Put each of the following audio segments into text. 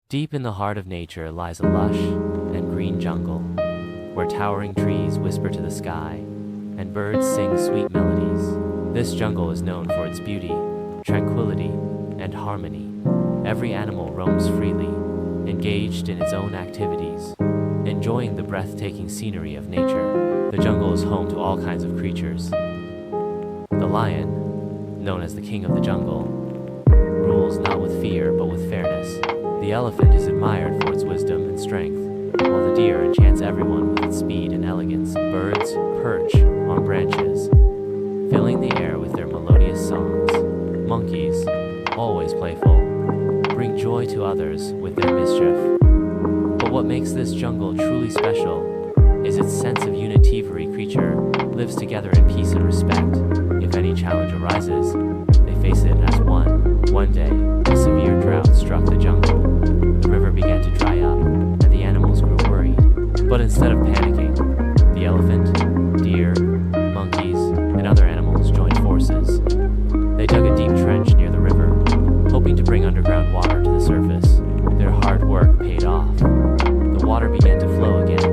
Deep in the heart of nature lies a lush and green jungle, where towering trees whisper to the sky, and birds sing sweet melodies. This jungle is known for its beauty, tranquility, and harmony. Every animal roams freely, engaged in its own activities, enjoying the breathtaking scenery of nature. The jungle is home to all kinds of creatures. The lion, known as the king of the jungle, rules not with fear but with fairness. The elephant is admired for its wisdom and strength, while the deer enchants everyone with its speed and elegance. Birds perch on branches, filling the air with their melodious songs. Monkeys, always playful, bring joy to others with their mischief. But what makes this jungle truly special is its sense of unity. Every creature lives together in peace and respect. If any challenge arises, they face it as one. One day, a severe drought struck the jungle. The river began to dry up, and the animals grew worried. But instead of panicking, the elephant, deer, monkeys, and other animals joined forces. They dug a deep trench near the river, hoping to bring underground water to the surface. Their hard work paid off. The water began to flow again,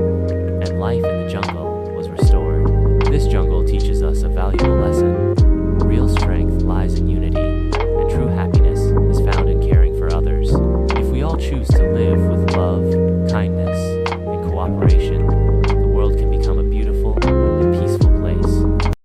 and life in the jungle was restored. This jungle teaches us a valuable lesson. Real strength lies in unity.